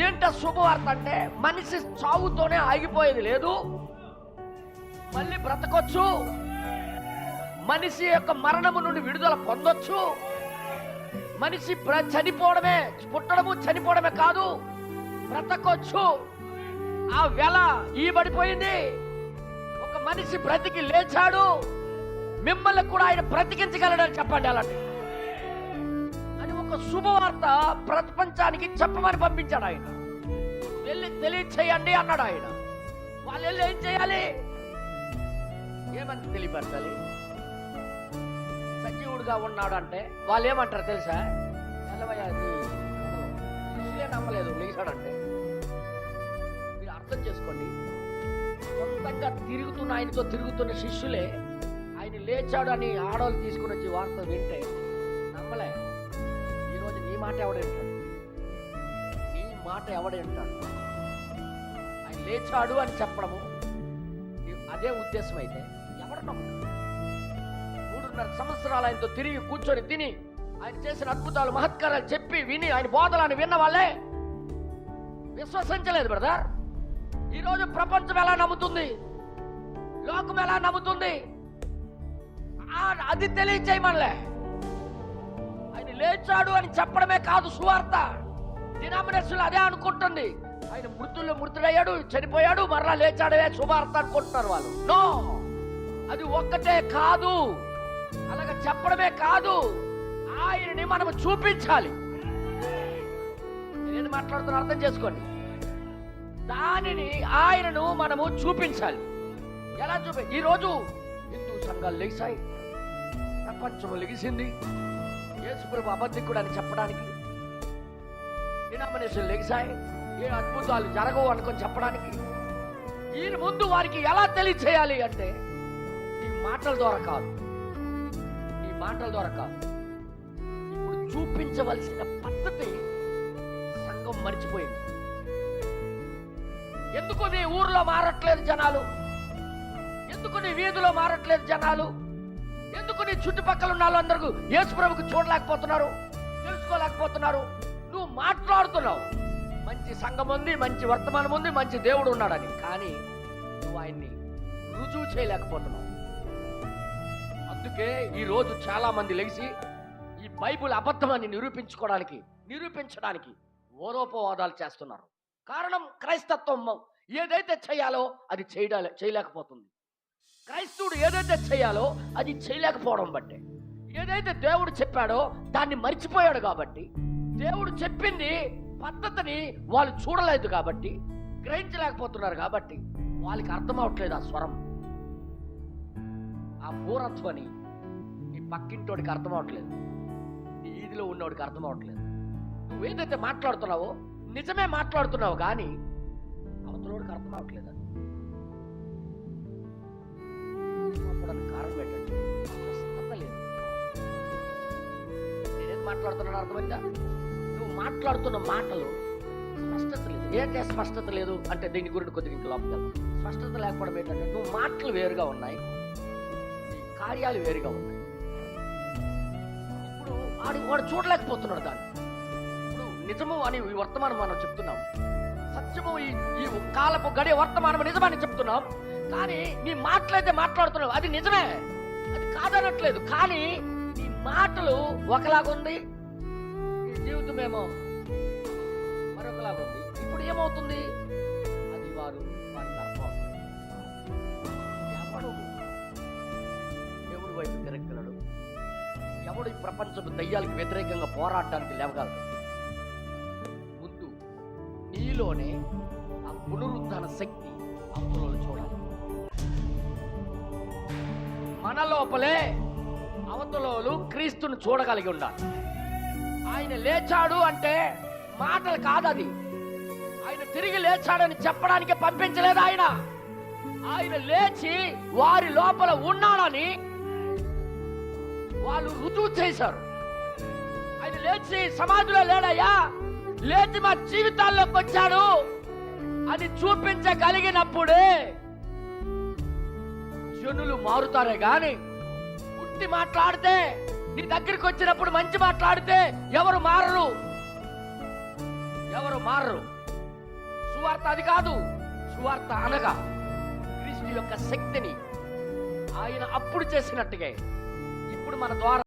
ఏంట శుభవార్త అంటే మనిషి చావుతోనే ఆగిపోయేది లేదు, మళ్ళీ బ్రతకొచ్చు, మనిషి యొక్క మరణము నుండి విడుదల పొందొచ్చు. మనిషి చనిపోవడమే, పుట్టడము చనిపోవడమే కాదు, బ్రతకొచ్చు. ఆ వెల ఈబడిపోయింది. ఒక మనిషి బ్రతికి లేచాడు, మిమ్మల్ని కూడా ఆయన బ్రతికించగలడని చెప్పండి. అలాంటి అని ఒక శుభవార్త ప్రపంచానికి చెప్పమని పంపించాడు ఆయన. వెళ్ళి తెలియచేయండి అన్నాడు ఆయన. వాళ్ళు వెళ్ళి ఏం చేయాలి? ఏమని తెలియపరచాలి? సజీవుడుగా ఉన్నాడు అంటే వాళ్ళు ఏమంటారు తెలుసా? శిష్యులే నమ్మలేదు, లేచాడంటే. మీరు అర్థం చేసుకోండి, సొంతంగా ఆయనతో తిరుగుతున్న శిష్యులే ఆయన లేచాడు అని ఆడవాళ్ళు తీసుకుని వచ్చి వార్త వింటే నమ్మలే. ఈరోజు నీ మాట ఎవడేంటాడు? నీ మాట ఎవడేంటాడు? ఆయన లేచాడు అని చెప్పడము అదే ఉద్దేశం అయితే ఎవడు నమ్ముతాడు? 3.5 సంవత్సరాలు ఆయనతో తిరిగి కూర్చొని తిని ఆయన చేసిన అద్భుతాలు మహత్కారాలు చెప్పి విని ఆయన బోధలను విన్న వాళ్ళే విశ్వసించలేదు బ్రదర్. ఈరోజు ప్రపంచం ఎలా నమ్ముతుంది? లోకం ఎలా నమ్ముతుంది? అది తెలియచేయమనిలే. ఆయన లేచాడు అని చెప్పడమే కాదు సువార్త. డినామినేషన్ అదే అనుకుంటుంది. ఆయన మృతుడయ్యాడు, చనిపోయాడు, మరలా లేచాడే శుభార్త అనుకుంటున్నారు వాళ్ళు. నో, అది ఒక్కటే కాదు. అలాగ చెప్పడమే కాదు, ఆయనని మనం చూపించాలి. నేను మాట్లాడుతున్నా అర్థం చేసుకోండి. దానిని ఆయనను మనము చూపించాలి. ఎలా ఈరోజు హిందూ సంఘాలు లెగిసాయి, ప్రపంచం లెగిసింది. యేసుప్రభు అబద్ధికుడు అని చెప్పడానికి డినామినేషన్ లెగిసాయి. ఏ అద్భుతాలు జరగవు అనుకొని చెప్పడానికి. ఈయన ముందు వారికి ఎలా తెలియచేయాలి అంటే ఈ మాటల ద్వారా కాదు, ఈ మాటల ద్వారా కాదు. ఇప్పుడు చూపించవలసిన పద్ధతి సంఘం మర్చిపోయింది. ఎందుకు నీ ఊర్లో మారట్లేదు జనాలు? ఎందుకు నీ వీధిలో మారట్లేదు జనాలు? ఎందుకు నీ చుట్టుపక్కల ఉన్న వాళ్ళందరూ యేసుప్రభుకు చూడలేకపోతున్నారు, తెలుసుకోలేకపోతున్నారు? నువ్వు మాట్లాడుతున్నావు, మంచి సంఘం ఉంది, మంచి వర్తమానం ఉంది, మంచి దేవుడు ఉన్నాడని, కానీ నువ్వు ఆయన్ని రుజువు చేయలేకపోతున్నావు. అందుకే ఈరోజు చాలా మంది లెగిసి ఈ బైబిల్ అబద్ధమని నిరూపించడానికి ఓరోపవాదాలు చేస్తున్నారు. కారణం క్రైస్తత్వం ఏదైతే చేయాలో అది చేయలేకపోతుంది. క్రైస్తవుడు ఏదైతే చేయాలో అది చేయలేకపోవడం బట్టే. ఏదైతే దేవుడు చెప్పాడో దాన్ని మర్చిపోయాడు కాబట్టి, దేవుడు చెప్పింది పద్ధతిని వాళ్ళు చూడలేదు కాబట్టి, గ్రహించలేకపోతున్నారు కాబట్టి వాళ్ళకి అర్థం అవట్లేదు. ఆ స్వరం, ఆ పూరత్వని నీ పక్కింటోడికి అర్థం అవట్లేదు, నీ ఈదిలో ఉన్నోడికి అర్థం అవట్లేదు. నువ్వేదైతే మాట్లాడుతున్నావో నిజమే మాట్లాడుతున్నావు, కానీ అవతలోడికి అర్థం అవట్లేదు. కారణం ఏంటంటే స్పష్టత లేదు. నేనేం మాట్లాడుతున్నాను అర్థమైందా? నువ్వు మాట్లాడుతున్న మాటలు స్పష్టత లేదు. ఏంటే స్పష్టత లేదు అంటే దీని గురించి కొద్దిగా ఇంట్లో లోపల స్పష్టత లేకపోవడం ఏంటంటే నువ్వు మాటలు వేరుగా ఉన్నాయి, కార్యాలు వేరుగా ఉన్నాయి. ఇప్పుడు వాడు చూడలేకపోతున్నాడు దాన్ని. ఇప్పుడు నిజము అని ఈ వర్తమానం మనం చెప్తున్నాం, సత్యము ఈ కాలపు గడియ వర్తమానం నిజమని చెప్తున్నాం, కానీ నీ మాటలైతే మాట్లాడుతున్నావు అది నిజమే, అది కాదనట్లేదు. కానీ నీ మాటలు ఒకలాగుంది, నీ జీవితం ఏమో మరొకలాగుంది. ఇప్పుడు ఏమవుతుంది? అది వారికి అర్థం. ఎవడు వైపు తిరగలడు? ఎవడు ఈ ప్రపంచపు దయ్యాలకు వ్యతిరేకంగా పోరాడటానికి లేవగలడు? ముందు నీలోనే ఆ పునరుద్ధరణ శక్తి అందులో చూడాలి. మన లోపలే అవతలోలు క్రీస్తుని చూడగలిగి ఉండాలి. ఆయన లేచాడు అంటే మాటలు కాదు, అది ఆయన తిరిగి లేచాడని చెప్పడానికి పంపించలేదు. ఆయన లేచి వారి లోపల ఉన్నాడని వాళ్ళు రుజువు చేశారు. ఆయన లేచి సమాధిలో లేడయ్యా, లేచి మా జీవితాల్లోకి వచ్చాడు అని చూపించగలిగినప్పుడే జనులు మారుతారే గాని ఉట్టి మాట్లాడితే, నీ దగ్గరికి వచ్చినప్పుడు మంచి మాట్లాడితే ఎవరు మారరు. సువార్త అది కాదు. సువార్త అనగా క్రీస్తు యొక్క శక్తిని ఆయన అప్పుడు చేసినట్టుగా ఇప్పుడు మన ద్వారా